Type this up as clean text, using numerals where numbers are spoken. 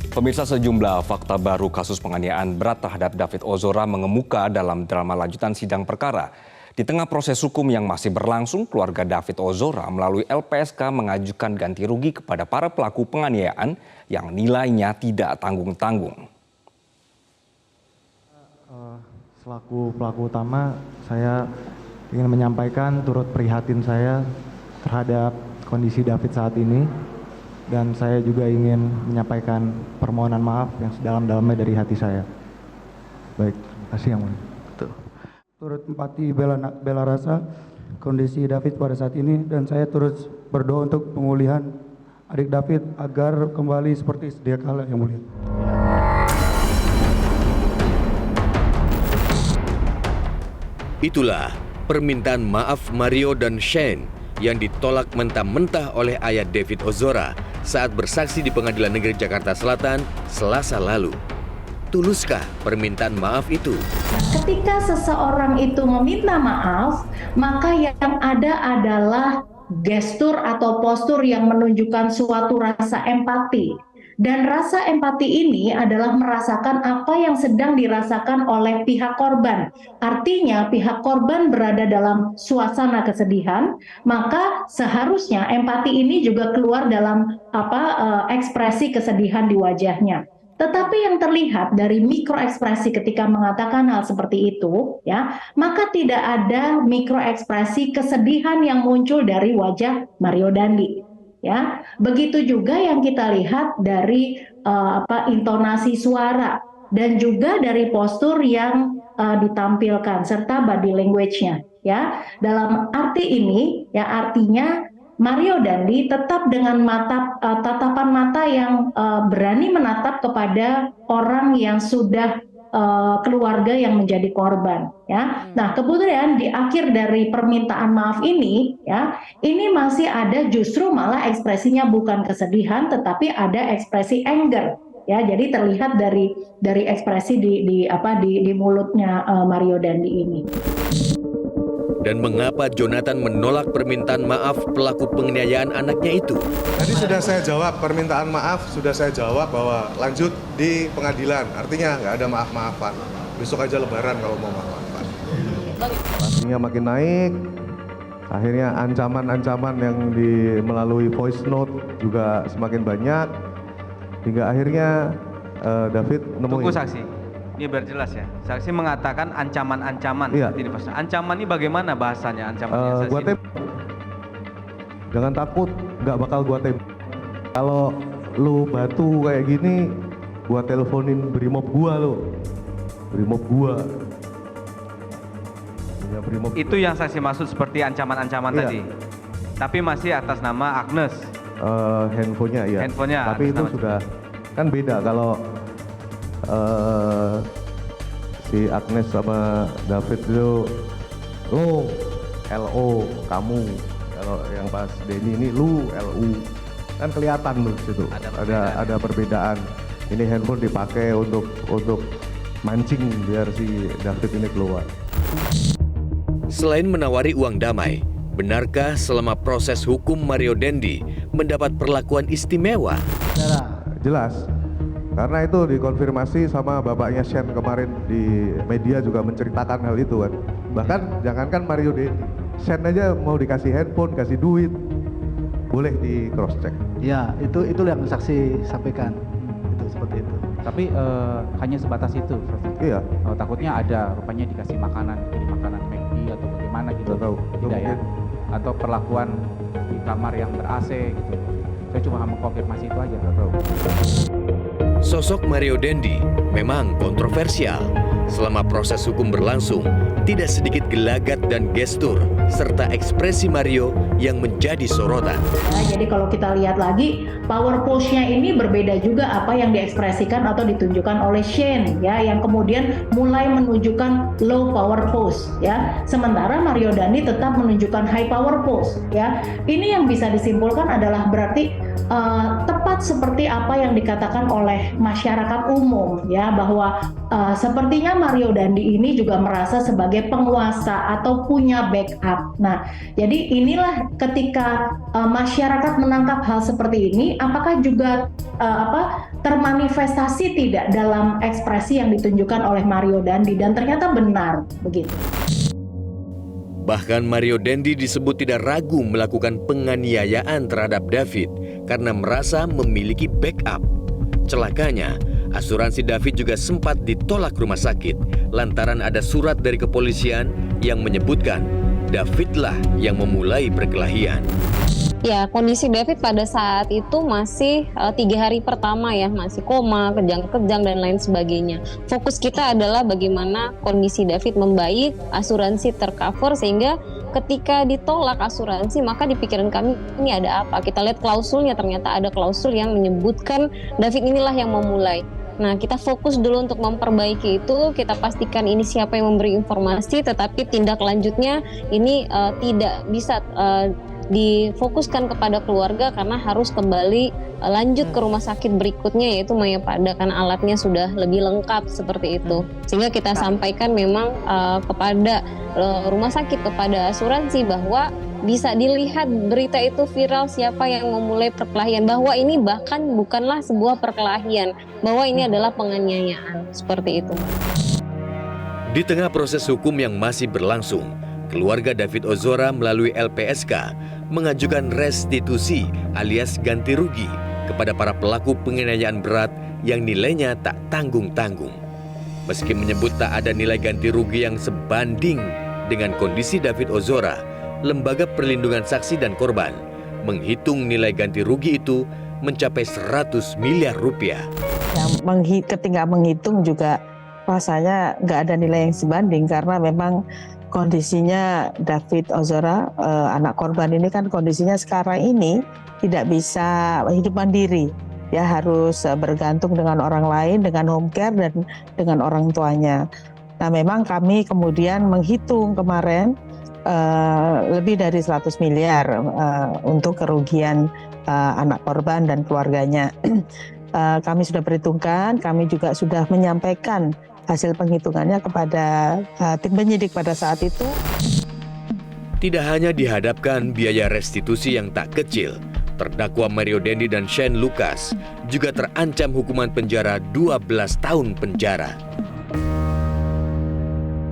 Pemirsa, sejumlah fakta baru kasus penganiayaan berat terhadap David Ozora mengemuka dalam drama lanjutan sidang perkara. Di tengah proses hukum yang masih berlangsung, keluarga David Ozora melalui LPSK mengajukan ganti rugi kepada para pelaku penganiayaan yang nilainya tidak tanggung-tanggung. Selaku pelaku utama, saya ingin menyampaikan turut prihatin saya terhadap kondisi David saat ini. Dan saya juga ingin menyampaikan permohonan maaf yang sedalam-dalamnya dari hati saya. Baik, terima kasih Yang Mulia. Turut empati bela rasa kondisi David pada saat ini, dan saya turut berdoa untuk pemulihan adik David agar kembali seperti sedia kala, Yang Mulia. Itulah permintaan maaf Mario dan Shane yang ditolak mentah-mentah oleh ayah David Ozora saat bersaksi di Pengadilan Negeri Jakarta Selatan Selasa lalu. Tuluskah permintaan maaf itu? Ketika seseorang itu meminta maaf, maka yang ada adalah gestur atau postur yang menunjukkan suatu rasa empati. Dan rasa empati ini adalah merasakan apa yang sedang dirasakan oleh pihak korban. Artinya pihak korban berada dalam suasana kesedihan, maka seharusnya empati ini juga keluar dalam ekspresi kesedihan di wajahnya. Tetapi yang terlihat dari mikroekspresi ketika mengatakan hal seperti itu, ya, maka tidak ada mikroekspresi kesedihan yang muncul dari wajah Mario Dandi. Ya, begitu juga yang kita lihat dari intonasi suara dan juga dari postur yang ditampilkan serta body language-nya. Ya, dalam arti ini, ya artinya Mario Dandi tetap dengan tatapan mata yang berani menatap kepada orang yang sudah keluarga yang menjadi korban, ya. Nah, kemudian di akhir dari permintaan maaf ini, ya, ini masih ada justru malah ekspresinya bukan kesedihan, tetapi ada ekspresi anger, ya. Jadi terlihat dari ekspresi di mulutnya Mario Dandi ini. Dan mengapa Jonathan menolak permintaan maaf pelaku penganiayaan anaknya itu? Tadi sudah saya jawab, permintaan maaf sudah saya jawab bahwa lanjut di pengadilan. Artinya nggak ada maaf-maafan. Besok aja lebaran kalau mau maaf-maafan. Pastinya makin naik. Akhirnya ancaman-ancaman yang melalui voice note juga semakin banyak. Hingga akhirnya David nemuin. Tunggu saksi. Ini biar jelas ya. Saksi mengatakan ancaman-ancaman. Iya. Ancaman ini bagaimana bahasanya ancamannya? Gua jangan takut, nggak bakal gua tembak. Kalau lu batu kayak gini, gua teleponin brimob gua lo. Brimob gua. Ya, brimob. Itu yang saksi maksud seperti ancaman-ancaman Iya. tadi. Tapi masih atas nama Agnes. Handphonenya ya. Handphonenya. Tapi itu sudah kan beda kalau si Agnes sama David itu lo, LO, kamu. Kalau yang pas Denny ini lu, LU. Kan kelihatan tuh situ. Ada perbedaan. Ini handphone dipakai untuk mancing biar si David ini keluar. Selain menawari uang damai, benarkah selama proses hukum Mario Dandi mendapat perlakuan istimewa? Jelas. Karena itu dikonfirmasi sama bapaknya Shane kemarin di media juga menceritakan hal itu kan. Bahkan jangankan Mario Dandi, Shane aja mau dikasih handphone, kasih duit, boleh di cross check. Ya, itu yang saksi sampaikan. Itu seperti itu. Tapi hanya sebatas itu. Iya. Takutnya ada rupanya dikasih makanan, jadi makanan McD atau bagaimana gitu. Tidak tahu. Tidak ya. Atau perlakuan di kamar yang ber-AC gitu. Saya cuma mengkonfirmasi itu aja. Tidak tahu. Sosok Mario Dandi memang kontroversial. Selama proses hukum berlangsung, tidak sedikit gelagat dan gestur serta ekspresi Mario yang menjadi sorotan. Nah, jadi kalau kita lihat lagi, power pose-nya ini berbeda juga apa yang diekspresikan atau ditunjukkan oleh Shane, ya, yang kemudian mulai menunjukkan low power pose, ya. Sementara Mario Dandi tetap menunjukkan high power pose, ya. Ini yang bisa disimpulkan adalah berarti tepat seperti apa yang dikatakan oleh masyarakat umum ya, bahwa sepertinya Mario Dandi ini juga merasa sebagai penguasa atau punya backup. Nah, jadi inilah ketika masyarakat menangkap hal seperti ini, apakah juga termanifestasi tidak dalam ekspresi yang ditunjukkan oleh Mario Dandi, dan ternyata benar begitu. Bahkan Mario Dandi disebut tidak ragu melakukan penganiayaan terhadap David karena merasa memiliki backup. Celakanya, asuransi David juga sempat ditolak rumah sakit lantaran ada surat dari kepolisian yang menyebutkan Davidlah yang memulai perkelahian. Ya, kondisi David pada saat itu masih 3 hari pertama ya, masih koma, kejang-kejang dan lain sebagainya. Fokus kita adalah bagaimana kondisi David membaik, asuransi tercover, sehingga ketika ditolak asuransi maka di pikiran kami ini ada apa? Kita lihat klausulnya, ternyata ada klausul yang menyebutkan David inilah yang memulai. Nah, kita fokus dulu untuk memperbaiki itu, kita pastikan ini siapa yang memberi informasi, tetapi tindak lanjutnya ini tidak bisa difokuskan kepada keluarga karena harus kembali lanjut ke rumah sakit berikutnya, yaitu Mayapada, karena alatnya sudah lebih lengkap seperti itu. Sehingga kita sampaikan memang kepada rumah sakit, kepada asuransi, bahwa bisa dilihat berita itu viral siapa yang memulai perkelahian, bahwa ini bahkan bukanlah sebuah perkelahian, bahwa ini adalah penganiayaan, seperti itu. Di tengah proses hukum yang masih berlangsung, keluarga David Ozora melalui LPSK mengajukan restitusi alias ganti rugi kepada para pelaku penganiayaan berat yang nilainya tak tanggung-tanggung. Meski menyebut tak ada nilai ganti rugi yang sebanding dengan kondisi David Ozora, Lembaga Perlindungan Saksi dan Korban menghitung nilai ganti rugi itu mencapai 100 miliar rupiah. Ketika menghitung juga rasanya nggak ada nilai yang sebanding, karena memang kondisinya David Ozora, anak korban ini kan kondisinya sekarang ini tidak bisa hidup mandiri, ya harus bergantung dengan orang lain, dengan home care dan dengan orang tuanya. Nah, memang kami kemudian menghitung kemarin lebih dari 100 miliar untuk kerugian anak korban dan keluarganya. Kami sudah perhitungkan, kami juga sudah menyampaikan hasil penghitungannya kepada tim penyidik pada saat itu. Tidak hanya dihadapkan biaya restitusi yang tak kecil, terdakwa Mario Dandi dan Shane Lucas juga terancam hukuman penjara 12 tahun penjara.